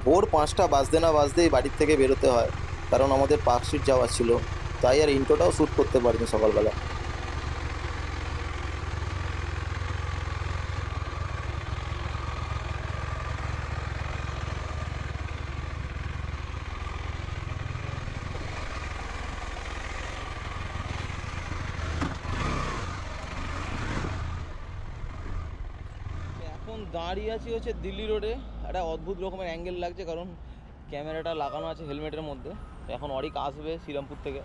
ভোর 5টা বাজতে না বাজতেই বাড়ির থেকে বেরোতে হয়, কারণ আমাদের পার্কস্ট্রিট যাওয়ার ছিল। তাই আর ইন্ট্রোটাও শ্যুট করতে পারিনি সকালবেলা। এখন দাঁড়িয়ে আছি হচ্ছে দিল্লি রোডে। একটা অদ্ভুত রকমের অ্যাঙ্গেল লাগছে, কারণ ক্যামেরাটা লাগানো আছে হেলমেটের মধ্যে। তো এখন অরিক আসবে শ্রীরামপুর থেকে,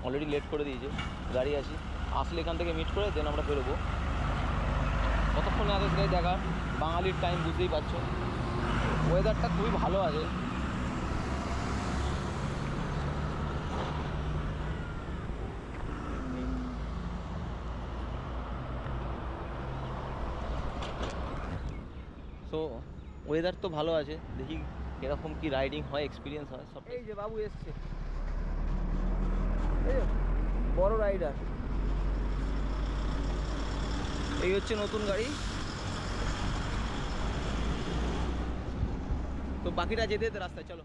অলরেডি লেট করে দিয়েছে। দাঁড়িয়ে আছি, আসলে এখান থেকে মিট করে দেন আমরা বেরোবো। কতক্ষণে আসে সেটাই দেখা, বাঙালির টাইম বুঝতেই পারছো। ওয়েদারটা খুবই ভালো আছে। সো ওয়েদার তো ভালো আছে, দেখি এরকম কি রাইডিং হয়, এক্সপিরিয়েন্স হয় সব। এই যে বাবু এসছে, এই বড় রাইডার। এই হচ্ছে নতুন গাড়ি। তো বাকিটা যেতে যেতে রাস্তায় চলো।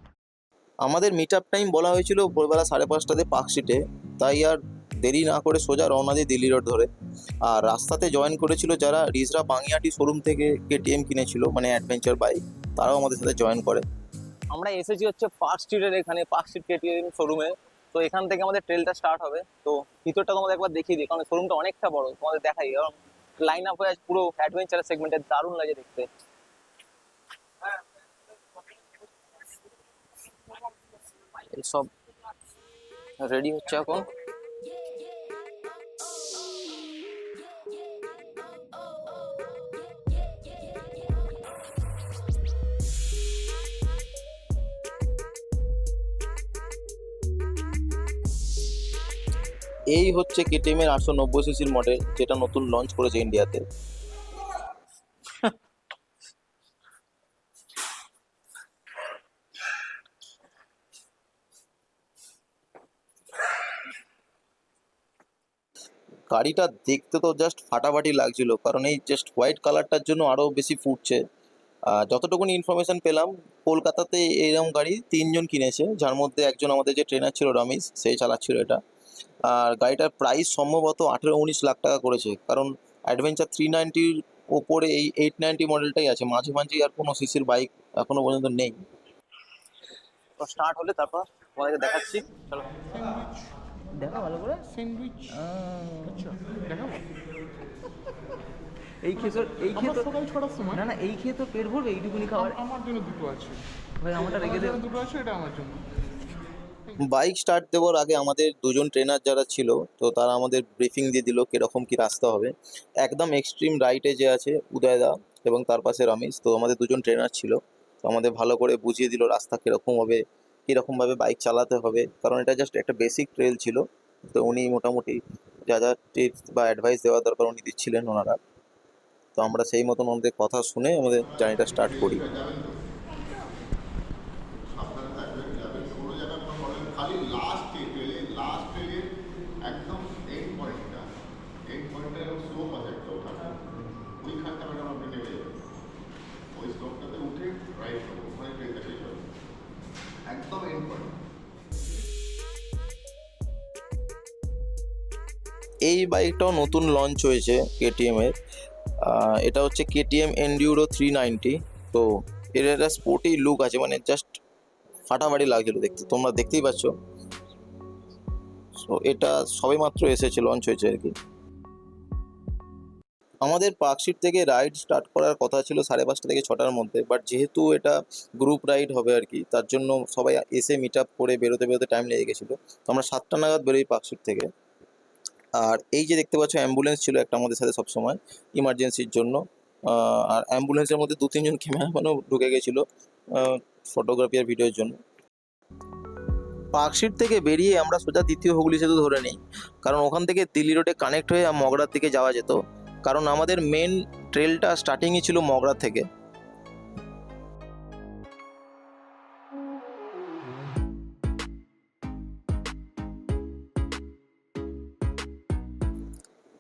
আমাদের মিট আপ টাইম বলা হয়েছিল ভোরবেলা 5:30টাতে পার্কস্ট্রিটে। তাই আর দেরি না করে সোজা রওনা দিই দিল্লি রোড ধরে। আর রাস্তাতে জয়েন করেছিল যারা রিজরা বাঙিয়াটি শোরুম থেকে কেটিএম কিনেছিল, মানে অ্যাডভেঞ্চার বাইক, তারাও আমাদের সাথে জয়েন করে। আমরা এসেছি হচ্ছে পার্ক স্ট্রিটের এখানে, পার্ক স্ট্রিট কেটিএম শোরুমে। তো এখান থেকে আমাদের ট্রেলটা স্টার্ট হবে। তো ভিতরটা তোমাদের একবার দেখিয়ে দিই, কারণ শোরুমটা অনেকটা বড়, তোমাদের দেখাই। কারণ লাইন আপ হয়ে আছে পুরো অ্যাডভেঞ্চার সেগমেন্টের, দারুণ লাগে দেখতে। সব রেডি হচ্ছে এখন। এই হচ্ছে কেটিএম এর 890 সিসির মডেল, যেটা নতুন লঞ্চ করেছে ইন্ডিয়াতে। গাড়িটা দেখতে তো জাস্ট ফাটাফাটি লাগছিল, কারণ এই জাস্ট হোয়াইট কালারটার জন্য আরো বেশি ফুটছে। যতটুকুনি ইনফরমেশন পেলাম, কলকাতাতে এইরকম গাড়ি 3জন কিনেছে, যার মধ্যে একজন আমাদের যে ট্রেনার ছিল রমেশ, সেই চালাচ্ছিল এটা। আর গাড়িটার প্রাইস সম্ভবত 18-19 লাখ টাকা করেছে, কারণ অ্যাডভেঞ্চার 390-র ওপরে এই 890 মডেলটাই আছে। মাঝে মাঝে আর কোনো সিসির বাইক এখনো পর্যন্ত নেই। তো স্টার্ট হলে তারপর তোমাদেরকে দেখাচ্ছি, চলো। স্যান্ডউইচ দেখা ভালো করে। স্যান্ডউইচ আচ্ছা দেখাবো। এই খেয়ে তোর, এই খেয়ে আমরা তো সকাল 6টার সময় না না, এই খেয়ে তো পেট ভরবে এইটুকুনি খাবার? আমার জন্য দুটো আছে, ভাই আমারটা রেখে আমার দে। জন্য দুটো আছে, এটা আমার জন্য। বাইক স্টার্ট দেওয়ার আগে আমাদের দুজন ট্রেনার যারা ছিল, তো তারা আমাদের ব্রিফিং দিয়ে দিল কিরকম কি রাস্তা হবে। একদম এক্সট্রিম রাইটে যে আছে উদয়দা, এবং তার পাশে রমেশ, তো আমাদের দুজন ট্রেনার ছিল। তো আমাদের ভালো করে বুঝিয়ে দিল রাস্তা কিরকম হবে, কিরকমভাবে বাইক চালাতে হবে, কারণ এটা জাস্ট একটা বেসিক ট্রেল ছিল। তো উনি মোটামুটি যা যা টিপস বা অ্যাডভাইস দেওয়া দরকার উনি দিচ্ছিলেন ওনারা। তো আমরা সেই মতন ওনাদের কথা শুনে আমাদের জার্নিটা স্টার্ট করি। সাবধানে থাকবেন, যাবেন কোনো জায়গায় কোনো প্রবলেম, খালি লাস্ট টেলে, লাস্ট টেলের একদম এন্ড পয়েন্টটা এরকম স্লোপ আছে একটা, ওঠাটা ওইখানটা ম্যাডাম আপনি নেমে যাবেন। ওই স্লোপটাতে উঠে রাইট করবো, ওখানে ট্রেনটা শেষ হবে, একদম এন্ড পয়েন্ট। এই বাইকটাও নতুন লঞ্চ হয়েছে কেটিএম এর। এটা হচ্ছে কেটিএম এন্ডিউরো 390। তো এর একটা স্পোর্টি লুক আছে, মানে জাস্ট ফাটাফাটি লাগছিল দেখতে, তোমরা দেখতেই পাচ্ছ। সো এটা সবেমাত্র এসেছে, লঞ্চ হয়েছে আর কি। আমাদের পার্কশিট থেকে রাইড স্টার্ট করার কথা ছিল 5:30 থেকে 6টার মধ্যে, বাট যেহেতু এটা গ্রুপ রাইড হবে আর কি, তার জন্য সবাই এসে মিট আপ করে বেরোতে বেরোতে টাইম লেগে গেছিলো। তো আমরা 7টা নাগাদ বেরোই পার্কশিট থেকে। আর এই যে দেখতে পাচ্ছ অ্যাম্বুলেন্স ছিল একটা আমাদের সাথে সবসময় ইমার্জেন্সির জন্য। আর অ্যাম্বুলেন্সের মধ্যে 2-3 জন ক্যামেরাম্যানও ঢুকে গেছিলো ফটোগ্রাফি আর ভিডিওর জন্য। পার্কশিট থেকে বেরিয়ে আমরা সোজা দ্বিতীয় হুগলি সেতু ধরে নিই, কারণ ওখান থেকে দিল্লি রোডে কানেক্ট হয়ে মগরার দিকে যাওয়া যেত, কারণ আমাদের মেন ট্রেলটা স্টার্টিংই ছিল মগরা থেকে।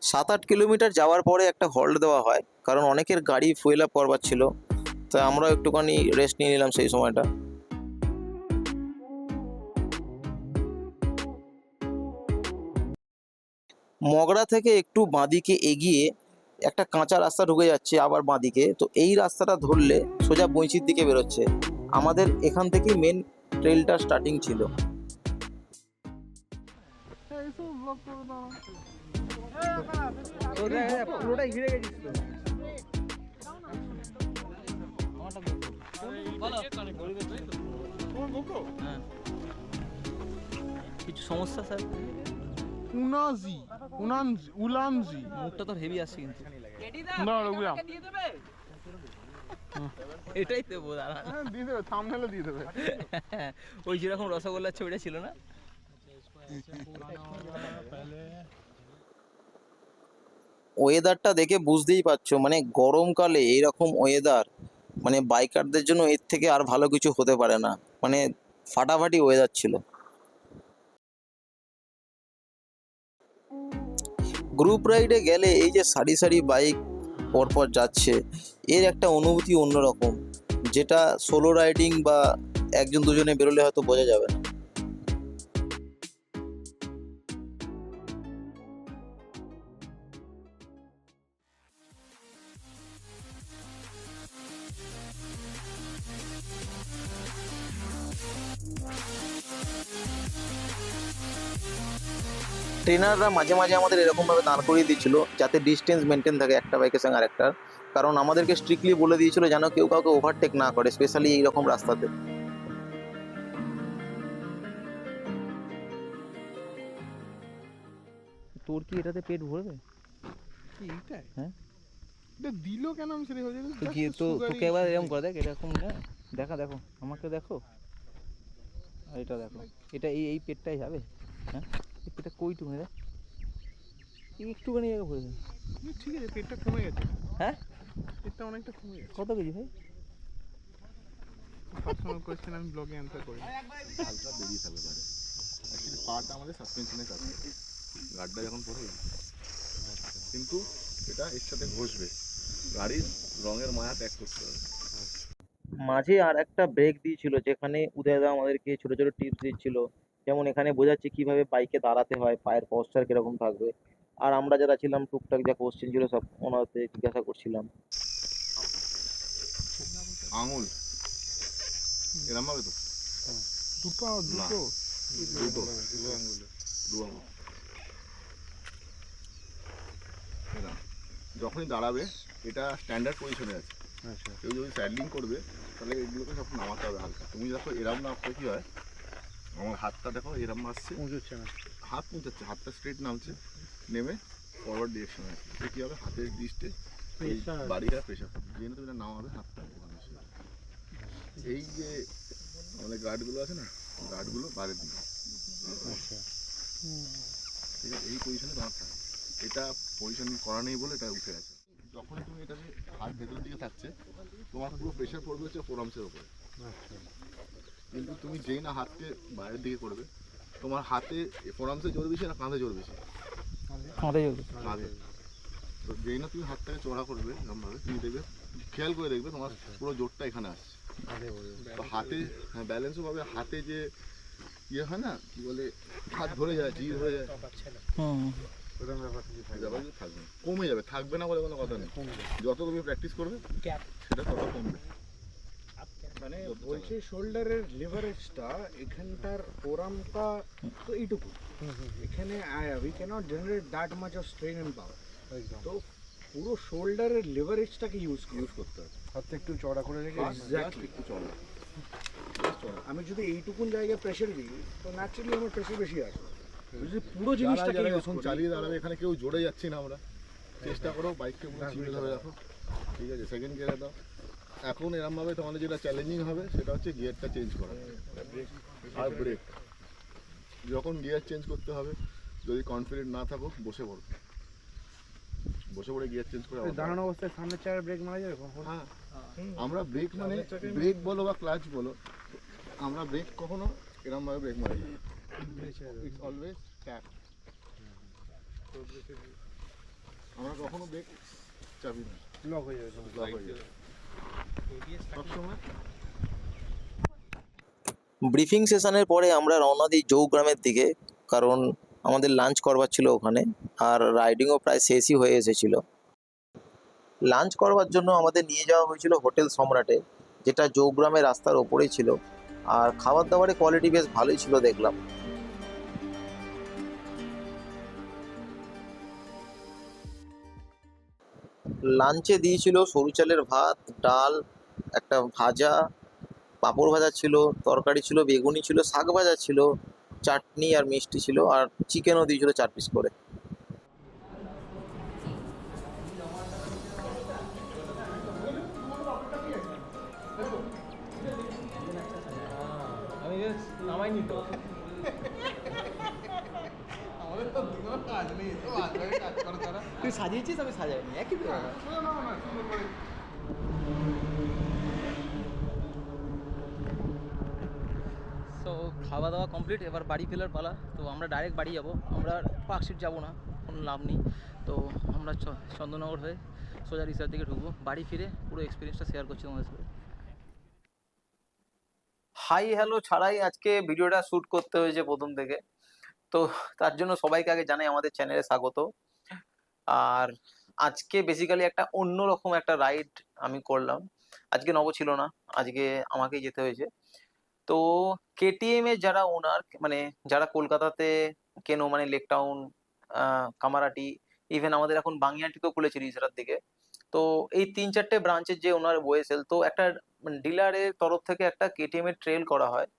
7-8 কিলোমিটার যাওয়ার পরে একটা হল্ট দেওয়া হয়, কারণ অনেকের গাড়ি ফুয়েল আপ করবার ছিল। তো আমরাও একটুখানি রেস্ট নিয়ে নিলাম সেই সময়টা। মগরা থেকে একটু বাঁদিকে এগিয়ে একটা কাঁচা রাস্তা ঢুকে যাচ্ছে আবার বাঁদিকে, তো এই রাস্তাটা ধরলে সোজা বইঁচির দিকে বেরোচ্ছে। আমাদের এখান থেকে মেন ট্রেলটা স্টার্টিং ছিল। পুরোটাই ঘিরে গেছিস তো। হ্যাঁ, কিছু সমস্যা স্যার? উলানজি মুখটা তো হেভি আসছে কিন্তু। না ওগুলা এটাই তো দাঁড়া, দিয়ে দেবে, থাম্বনেলে দিয়ে দেবে। ওই যেরকম রসগোল্লার ছবিটা ছিল না? ওয়েদারটা দেখে বুঝতেই পারছো, মানে গরমকালে এইরকম ওয়েদার, মানে বাইকারদের জন্য এর থেকে আর ভালো কিছু হতে পারে না। মানে ফাটাফাটি ওয়েদার ছিল। গ্রুপ রাইডে গেলে এই যে সারি সারি বাইক পরপর যাচ্ছে, এর একটা অনুভূতি অন্যরকম, যেটা সোলো রাইডিং বা একজন দুজনে বেরোলে হয়তো বোঝা যাবে না। ট্রেনাররা মাঝে মাঝে আমাদের এরকমভাবে দাঁড় করিয়ে দিয়েছিল যাতে ডিস্টেন্স মেনটেন থাকে একটা বাইকের সঙ্গে আরেকটার, কারণ আমাদেরকে স্ট্রিক্টলি বলে দিয়েছিল যেন কেউ কাউকে ওভারটেক না করে, স্পেশালি এইরকম রাস্তাতে। তোর কি এটাতে পেট ভরবে? এইটাই হ্যাঁ, এটা দিল কেন আমি সেটা হয়ে তো কি তো তোকে একবার এরকম করে দেখ, এরকম না দেখা, দেখো আমাকে দেখো, আর এটা দেখো, এটা এই এই পেটটাই যাবে। হ্যাঁ, এই পেটটা কইটুকুনি দেখ, একটুখানি জায়গা ভরে দেবে। ঠিক আছে, পেটটা কমে গেছে, হ্যাঁ, পেটটা অনেকটা কমে গেছে। কত কেজি ভাই? পার্সোনাল কোয়েশ্চেন আমি ব্লগে অ্যান্সার করি। হালকা বেরিয়ে থাকবে গাড়ি। অ্যাকচুয়ালি পাটা আমাদের সাসপেনশনের কাছে, গাড়িটা যখন পড়ে, কিন্তু এটা এর সাথে ঘষবে, গাড়ির রঙের মায়া ত্যাগ করতে হবে। মাঝে আর একটা ব্রেক দিয়েছিল যেখানে উদয়দা আমাদেরকে ছোট ছোট টিপস দিচ্ছিল, যেমন এখানে বোঝাচ্ছে কিভাবে বাইকে দাঁড়াতে হয়, পায়ের পশ্চার কিরকম থাকবে। আর আমরা যারা ছিলাম টুকটাক যা কোশ্চেন ছিল সব ওনাতে জিজ্ঞাসা করছিলাম। আঙুল এরম হবে তো, দুটো না। দুটো দুটো দু আঙুল এরম। যখনই দাঁড়াবে এটা স্ট্যান্ডার্ড পজিশনে আছে। আচ্ছা কেউ যদি স্যাডলিং করবে তাহলে এগুলোকে সব নামাতে হবে হালকা। তুমি দেখো এরম নামতে কী হয়, আমার হাতটা দেখো এরম আসছে, পৌঁছচ্ছে না। হাত পৌঁছাচ্ছে, হাতটা স্ট্রেট নামছে, নেমে ফরওয়ার্ড ডিরেকশনে আছে। তো কী হবে, হাতের ডিস্টে বাড়িটা প্রেশার পাবে, যে তুমি এটা নামাবে হাতটা ওখানে এসে। এই যে আমাদের গার্ডগুলো আছে না, গার্ডগুলো বাইরের দিকে, আচ্ছা ঠিক আছে, এই পজিশনে দাঁড় থাকে। এটা পজিশন করা নেই বলে এটা উঠে গেছে। যখন তুমি এটাকে হাত ভেতরের দিকে থাকছে, তোমার পুরো প্রেশার পড়বে হচ্ছে ফোরামসের উপরে। আচ্ছা কিন্তু তুমি যেই না হাতকে বাইরের দিকে করবে, তোমার হাতে ফোরামসে জোর বেশি না কাঁধে জোর বেশি? কাঁধে যাবে। কাঁধে। তো যেই না তুমি হাতটাকে চড়া করবে এরকমভাবে, তুমি দেখবে, খেয়াল করে দেখবে তোমার পুরো জোরটা এখানে আসছে। তো হাতে, হ্যাঁ ব্যালেন্সও পাবে, হাতে যে ইয়ে হয় না কি বলে, হাত ধরে যায়, জি ধরে যায়, হুম, ব্যাপার কিছু থাকবে না, কমে যাবে, থাকবে না বলে কোনো কথা নেই। যত তুমি প্র্যাকটিস করবে সেটা তত কমবে। মানে বলছে শোল্ডারের লিভারেজটা এখানটার ফোরামটা তো এইটুকু, এখানে we cannot generate that much of strain and power. তো পুরো শোল্ডারের লিভারেজটাকে ইউজ করতে হবে। হাতটা একটু চড়া করে রেখে এক্স্যাক্টলি। একটু চলো, আমি যদি এইটুকুন জায়গায় প্রেশার দিই তো ন্যাচারালি আমার প্রেশার বেশি আসবে। যদি পুরো জিনিসটাকে ইউজ এখন করি, চালিয়ে দাঁড়াবে, এখানে কেউ জোরে যাচ্ছি না আমরা, চেষ্টা করো বাইককে পুরো চিপে ধরে রাখো, ঠিক আছে, সেকেন্ড গিয়ারে দাও। এখন এরমভাবে তোমাদের যেটা চ্যালেঞ্জিং হবে সেটা হচ্ছে গিয়ারটা চেঞ্জ করা আর ব্রেক। যখন গিয়ার চেঞ্জ করতে হবে, যদি কনফিডেন্ট না থাকো বসে পড়ো, বসে পড়ে গিয়ার চেঞ্জ করে আবার দাঁড়ানো অবস্থায় সামনে চার ব্রেক মারা যাবে কখন? হ্যাঁ, আমরা ব্রেক মানে ব্রেক বলো বা ক্লাচ বলো, আমরা ব্রেক কখনো এরমভাবে ব্রেক মারি না, ইটস অলওয়েজ ট্যাপ। আমরা কখনো ব্রেক চাপি না, লক হয়ে যাবে লক হয়ে যাবে সবসময়। ব্রিফিং সেশনের পরে আমরা রওনা দিই জৌগ্রামের দিকে, কারণ আমাদের লাঞ্চ করবার ছিল ওখানে, আর রাইডিংও প্রায় শেষই হয়ে এসেছিল। লাঞ্চ করবার জন্য আমাদের নিয়ে যাওয়া হয়েছিল হোটেল সম্রাটে, যেটা জৌগ্রামের রাস্তার ওপরেই ছিল, আর খাবার দাবারের কোয়ালিটি বেশ ভালোই ছিল দেখলাম। লাঞ্চে দিয়েছিল সরু চালের ভাত, ডাল, একটা ভাজা, পাঁপড় ভাজা ছিল, তরকারি ছিল, বেগুনি ছিল, শাক ভাজা ছিল, চাটনি আর মিষ্টি ছিল, আর চিকেনও দিয়েছিল 4 পিস করে। আমি নামাইনি তো। তুই সাজিয়েছিস, আমি সাজাইনি, একই তো। সো খাওয়া দাওয়া কমপ্লিট, এবার বাড়ি ফেরার পালা। তো আমরা ডাইরেক্ট বাড়ি যাব, আমরা পার্কস্ট্রিট যাবো না, কোনো লাভ নেই। তো আমরা চন্দননগর হয়ে সোজা রিসার্চ দিকে ঢুকবো। বাড়ি ফিরে পুরো এক্সপিরিয়েন্সটা শেয়ার করছি তোমাদের সাথে। হাই হ্যালো ছাড়াই আজকে ভিডিওটা শ্যুট করতে হয়েছে প্রথম থেকে। তো তার জন্য সবাইকে আগে জানাই আমাদের চ্যানেলে স্বাগত। আর আজকে বেসিক্যালি একটা অন্যরকম একটা রাইড আমি করলাম। আজকে নব ছিল না, আজকে আমাকেই যেতে হয়েছে। তো কেটিএম এর যারা ওনার, মানে যারা কলকাতাতে কেনো, মানে লেক টাউন, কামারাটি, ইভেন আমাদের এখন বাংলাটিতেও খুলেছে রিসরার দিকে। তো এই 3-4টে ব্রাঞ্চের যে ওনার ওয়েসেল, তো একটা ডিলারের তরফ থেকে একটা কেটিএম এর ট্রেল করা হয়।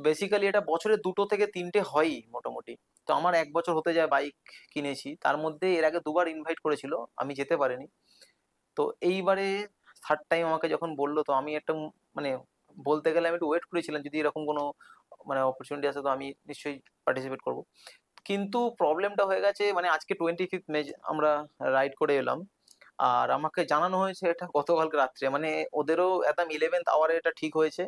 বেসিক্যালি এটা বছরে 2 থেকে 3টে হয়ই মোটামুটি। তো আমার 1 বছর হতে যায় বাইক কিনেছি, তার মধ্যে এর আগে 2বার ইনভাইট করেছিল, আমি যেতে পারিনি। তো এইবারে থার্ড টাইম আমাকে যখন বললো, তো আমি একটা মানে বলতে গেলে আমি একটু ওয়েট করেছিলাম, যদি এরকম কোনো মানে অপরচুনিটি আসে তো আমি নিশ্চয়ই পার্টিসিপেট করব। কিন্তু প্রবলেমটা হয়ে গেছে, মানে আজকে 25th মে আমরা রাইড করে এলাম, আর আমাকে জানানো হয়েছে এটা গতকালকে রাত্রে, মানে ওদেরও একদম 11th আওয়ারে এটা ঠিক হয়েছে,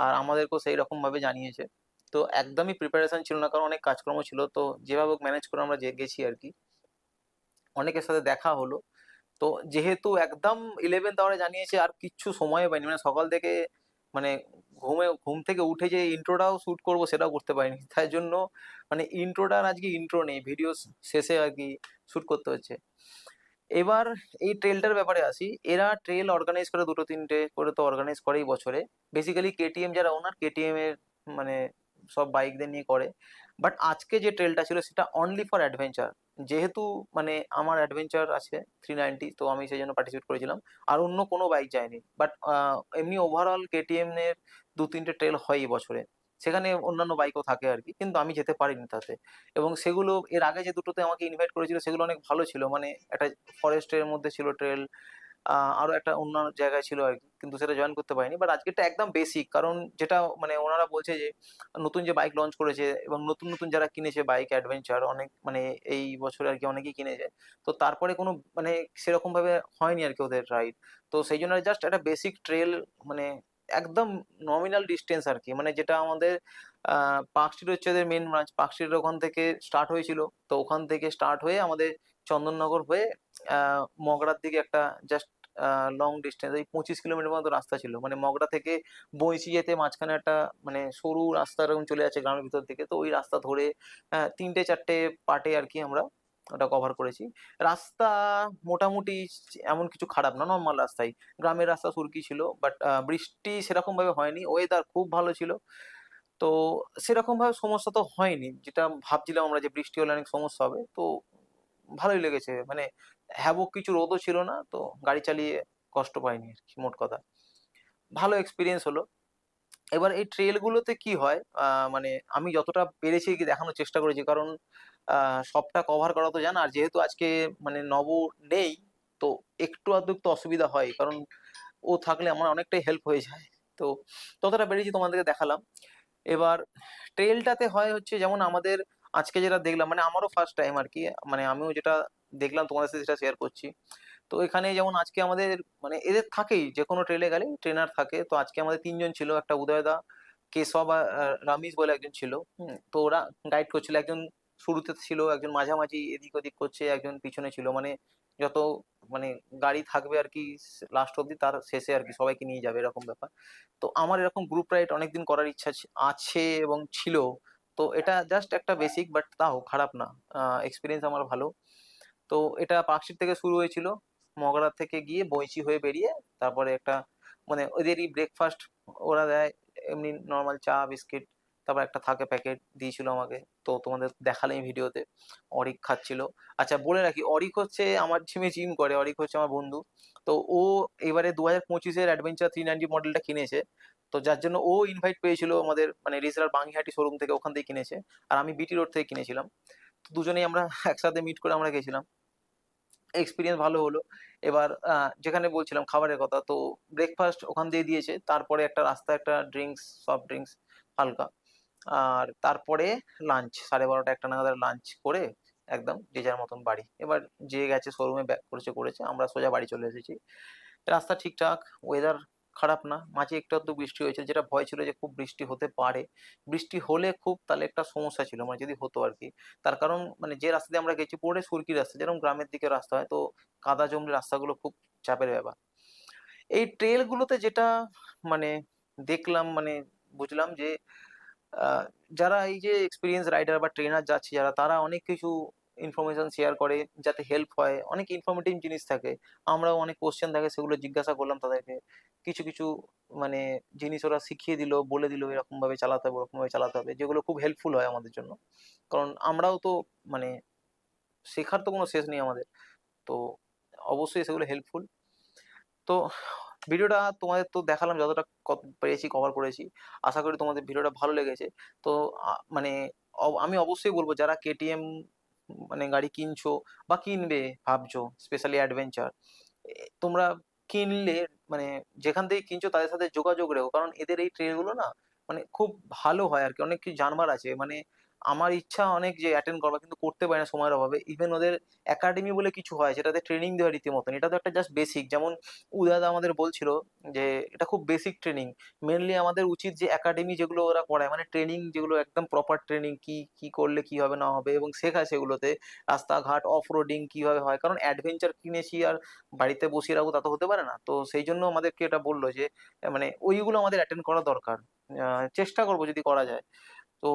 আর আমাদেরকেও সেই রকম ভাবে জানিয়েছে। তো একদমই প্রিপারেশন ছিল না, কারণ অনেক কাজকর্ম ছিল, তো যেভাবে ম্যানেজ করে আমরা গেছি আর কি। অনেকের সাথে দেখা হলো। তো যেহেতু একদম 11th আওয়ারে জানিয়েছে, আর কিচ্ছু সময় পাইনি, মানে সকাল থেকে মানে ঘুম থেকে উঠে যে ইন্ট্রোটাও শুট করবো সেটাও করতে পারিনি, তাই জন্য মানে ইন্ট্রোটার আজকে ইন্ট্রো নেই, ভিডিও শেষে আর কি শুট করতে হচ্ছে। এবার এই ট্রেলটার ব্যাপারে আসি। এরা ট্রেল অর্গানাইজ করে 2-3টে করে, তো অর্গানাইজ করেই বছরে। বেসিক্যালি কেটিএম যারা ওনার, কেটিএম এর মানে সব বাইকদের নিয়ে করে। বাট আজকে যে ট্রেলটা ছিল সেটা অনলি ফর অ্যাডভেঞ্চার। যেহেতু মানে আমার অ্যাডভেঞ্চার আছে 390, তো আমি সেই জন্য পার্টিসিপেট করেছিলাম, আর অন্য কোনো বাইক যায়নি। বাট এমনি ওভারঅল কেটিএম এর 2-3টে ট্রেল হয় এই বছরে, সেখানে অন্যান্য বাইকও থাকে আর কি, কিন্তু আমি যেতে পারিনি তাতে। এবং সেগুলো এর আগে যে দুটোতে আমাকে ইনভাইট করেছিল সেগুলো অনেক ভালো ছিল, মানে একটা ফরেস্টের মধ্যে ছিল ট্রেল, আরো একটা অন্য জায়গায় ছিল আর কি, কিন্তু সেটা জয়েন করতে পারিনি। বাট আজকেরটা একদম বেসিক, কারণ যেটা মানে ওনারা বলছে যে নতুন যে বাইক লঞ্চ করেছে এবং নতুন নতুন যারা কিনেছে বাইক অ্যাডভেঞ্চার, অনেক মানে এই বছরে আর কি অনেকেই কিনেছে, তো তারপরে কোনো মানে সেরকম ভাবে হয়নি আর কি ওদের রাইড। তো সেই জন্য জাস্ট একটা বেসিক ট্রেল, মানে একদম নমিনাল ডিস্টেন্স আর কি, মানে যেটা আমাদের পার্ক স্ট্রিট হচ্ছে এদের মেন ব্রাঞ্চ, পার্ক স্ট্রিটের ওখান থেকে স্টার্ট হয়েছিল। তো ওখান থেকে স্টার্ট হয়ে আমাদের চন্দননগর হয়ে মগরার দিকে একটা জাস্ট লং ডিস্টেন্স, এই 25 কিলোমিটার মতো রাস্তা ছিল, মানে মগরা থেকে বইচি যেতে মাঝখানে একটা মানে সরু রাস্তা এরকম চলে যাচ্ছে গ্রামের ভিতর দিকে, তো ওই রাস্তা ধরে 3-4টে পার্টে আর কি আমরা ওটা কভার করেছি। রাস্তা মোটামুটি এমন কিছু খারাপ না, নর্মাল রাস্তাই, গ্রামের রাস্তা সুরকি ছিল। বাট বৃষ্টি সেরকম ভাবে হয়নি, ওয়েদার খুব ভালো ছিল। তো সেরকম ভাবে সমস্যা তো হয়নি, যেটা ভাবছিলাম আমরা যে বৃষ্টি হলে অনেক সমস্যা হবে। তো ভালোই লেগেছে, মানে হ্যাবক কিছু রোদও ছিল না, তো গাড়ি চালিয়ে কষ্ট পাইনি আর কি, মোট কথা ভালো এক্সপিরিয়েন্স হলো। এবার এই ট্রেল গুলোতে কি হয়, মানে আমি যতটা পেরেছি কি দেখানোর চেষ্টা করেছি, কারণ সবটা কভার করা তো জানা, আর যেহেতু আজকে মানে নব নেই, তো একটু আধটু একটু অসুবিধা হয়, কারণ ও থাকলে আমার অনেকটাই হেল্প হয়ে যায়। তো ততটা পেরেছি তোমাদেরকে দেখালাম। এবার ট্রেলটাতে হয় হচ্ছে যেমন আমাদের আজকে যেটা দেখলাম, মানে আমারও ফার্স্ট টাইম আর কি, মানে আমিও যেটা দেখলাম তোমাদের সাথে সেটা শেয়ার করছি। তো এখানে যেমন আজকে আমাদের মানে এদের থাকেই, যে কোনো ট্রেলে গেলে ট্রেনার থাকে। তো আজকে আমাদের 3জন ছিল, একটা উদয়দা, কেশব আর রামিজ বলে একজন ছিল। তো ওরা গাইড করছিল, একজন শুরুতে ছিল, একজন মাঝামাঝি এদিক ওদিক করছে, একজন পিছনে ছিল, মানে যত মানে গাড়ি থাকবে আর কি লাস্ট অব্দি, তার শেষে আর কি সবাইকে নিয়ে যাবে এরকম ব্যাপার। তো আমার এরকম গ্রুপ রাইড অনেকদিন করার ইচ্ছা আছে এবং ছিল। তো তো এটা জাস্ট একটা বেসিক, বাট তাও খারাপ না, এক্সপিরিয়েন্স আমার ভালো। তো এটা পার্কশিট থেকে শুরু হয়েছিল, মগরা থেকে গিয়ে বইচি হয়ে বেরিয়ে তারপরে একটা মানে ওদেরই ব্রেকফাস্ট ওরা দেয়, এমনি নর্মাল চা বিস্কিট, তারপর একটা থাকে প্যাকেট দিয়েছিল আমাকে। তো তোমাদের দেখালাম ভিডিওতে, অরিক খাচ্ছিল। আচ্ছা বলে রাখি, অরিক হচ্ছে আমার জিমে জিম করে, অরিক হচ্ছে আমার বন্ধু। তো ও এবারে 2025-এর অ্যাডভেঞ্চার 390 মডেলটা কিনেছে। তো যার জন্য ও ইনভাইট পেয়েছিল আমাদের মানে রিসরার বাংহাটি শোরুম থেকে, ওখান থেকে কিনেছে। আর আমি বিটি রোড থেকে কিনেছিলাম। তো দুজনেই আমরা একসাথে মিট করে আমরা গেছিলাম, এক্সপিরিয়েন্স ভালো হলো। এবার যেখানে বলছিলাম খাবারের কথা, তো ব্রেকফাস্ট ওখান দিয়ে দিয়েছে, তারপরে একটা রাস্তায় একটা ড্রিঙ্কস, সফট ড্রিঙ্কস হালকা, আর তারপরে লাঞ্চ 12:30 একটা নাগাদ লাঞ্চ করে একদম যে যার মতন বাড়ি। এবার যে গেছে শোরুমে ব্যাক করেছে করেছে, আমরা সোজা বাড়ি চলে এসেছি। রাস্তা ঠিকঠাক, ওয়েদার খারাপ না, মাঝে একটু আধটু বৃষ্টি হয়েছে, যেটা ভয় ছিল যে খুব বৃষ্টি হতে পারে। বৃষ্টি হলে খুব তাহলে একটা সমস্যা ছিল, মানে যদি হতো আর কি। তার কারণ মানে যে রাস্তা দিয়ে আমরা গেছি পুরোটাই সুরকি রাস্তা, যেরকম গ্রামের দিকে রাস্তা হয়, তো কাদা জমলে রাস্তাগুলো খুব চাপের ব্যাপার। এই ট্রেল গুলোতে যেটা মানে দেখলাম, মানে বুঝলাম যে আহ, যারা এই যে এক্সপিরিয়েন্স রাইডার বা ট্রেনার যাচ্ছে যারা, তারা অনেক কিছু ইনফরমেশন শেয়ার করে যাতে হেল্প হয়, অনেক ইনফরমেটিভ জিনিস থাকে। আমরাও অনেক কোশ্চেন থাকে, সেগুলো জিজ্ঞাসা করলাম তাদেরকে। কিছু কিছু মানে জিনিস ওরা শিখিয়ে দিল, বলে দিল এরকম ভাবে চালাতে হবে, ওরকম ভাবে চালাতে হবে, যেগুলো খুব হেল্পফুল হয় আমাদের জন্য। কারণ আমরাও তো মানে শেখার তো কোনো শেষ নেই আমাদের। তো অবশ্যই সেগুলো হেল্পফুল। তো ভিডিওটা তোমাদের তো দেখালাম, যতটা পেরেছি কভার করেছি। আশা করি তোমাদের ভিডিওটা ভালো লেগেছে। তো মানে আমি অবশ্যই বলবো, যারা কেটিএম মানে গাড়ি কিনছো বা কিনবে ভাবছো, স্পেশালি অ্যাডভেঞ্চার, তোমরা কিনলে মানে যেখান থেকে কিনছো তাদের সাথে যোগাযোগ রেখো, কারণ এদের এই ট্রেন গুলো না মানে খুব ভালো হয় আর কি, অনেক কিছু জানবার আছে। মানে আমার ইচ্ছা অনেক যে অ্যাটেন্ড করবা, কিন্তু করতে পারি না সময়ের অভাবে। ইভেন ওদের একাডেমি বলে কিছু হয়, যেটাতে ট্রেনিং দেওয়া রীতিমতন, এটা তো একটা জাস্ট বেসিক। যেমন উদাদা আমাদের বলছিল যে এটা খুব বেসিক ট্রেনিং। মেনলি আমাদের উচিত যে একাডেমি যেগুলো ওরা করায়, মানে ট্রেনিং যেগুলো একদম প্রপার ট্রেনিং, কি কি করলে কি হবে না হবে, এবং শেখায় সেগুলোতে। রাস্তাঘাট অফ রোডিং কিভাবে হয়, কারণ অ্যাডভেঞ্চার কিনেছি আর বাড়িতে বসিয়ে রাখবো তা তো হতে পারে না। তো সেই জন্য আমাদেরকে এটা বললো যে মানে ওইগুলো আমাদের অ্যাটেন্ড করা দরকার। চেষ্টা করবো যদি করা যায়। তো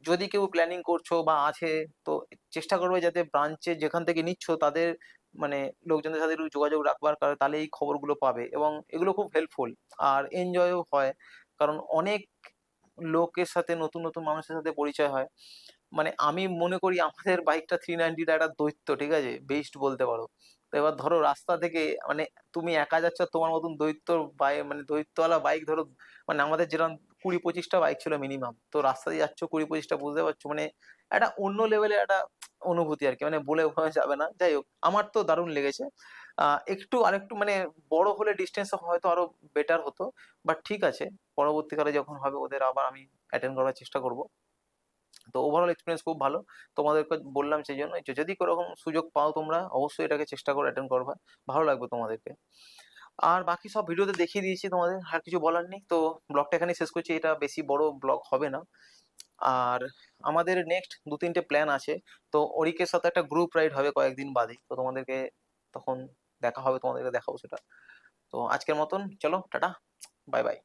যদি কেউ প্ল্যানিং করছো বা আছে, তো চেষ্টা করবে যাতে ব্রাঞ্চে যেখান থেকে নিচ্ছ তাদের মানে লোকজনের সাথে একটু যোগাযোগ রাখবার, কারণ তাহলে এই খবরগুলো পাবে, এবং এগুলো খুব হেল্পফুল আর এনজয়ও হয়। কারণ অনেক লোকের সাথে, নতুন নতুন মানুষের সাথে পরিচয় হয়। মানে আমি মনে করি আমাদের বাইকটা 390 একটা দৈত্য, ঠিক আছে, বেস্ট বলতে পারো। তো এবার ধরো রাস্তা থেকে মানে তুমি একা যাচ্ছ, তোমার মতন দৈত্য বাইক মানে দৈত্যওয়ালা বাইক ধরো, মানে আমাদের যেরকম 20-25টা বাইক ছিল মিনিমাম, তো রাস্তা দিয়ে যাচ্ছ 20-25টা, বুঝতে পারছো মানে একটা অন্য লেভেলের একটা অনুভূতি আর কি, মানে বলে বোঝানো যাবে না। যাই হোক, আমার তো দারুণ লেগেছে। একটু আরেকটু মানে বড় হলে ডিস্টেন্স হয়তো আরো বেটার হতো, বাট ঠিক আছে, পরবর্তীকালে যখন হবে ওদের আবার আমি অ্যাটেন্ড করার চেষ্টা করব। তো ওভারঅল এক্সপিরিয়েন্স খুব ভালো। তোমাদেরকে বললাম সেই জন্য, যে যদি কোনোরকম সুযোগ পাও তোমরা অবশ্যই এটাকে চেষ্টা করে অ্যাটেন্ড করবা, ভালো লাগবে তোমাদেরকে। আর বাকি সব ভিডিওতে দেখিয়ে দিয়েছি তোমাদের, আর কিছু বলার নেই। তো ব্লগটা এখানেই শেষ করছি, এটা বেশি বড় ব্লগ হবে না। আর আমাদের নেক্সট 2-3টে প্ল্যান আছে। তো অরিকের সাথে একটা গ্রুপ রাইড হবে কয়েকদিন বাদে, তো তোমাদেরকে তখন দেখা হবে, তোমাদেরকে দেখাবো সেটা। তো আজকের মতন চলো, টাটা, বাই বাই।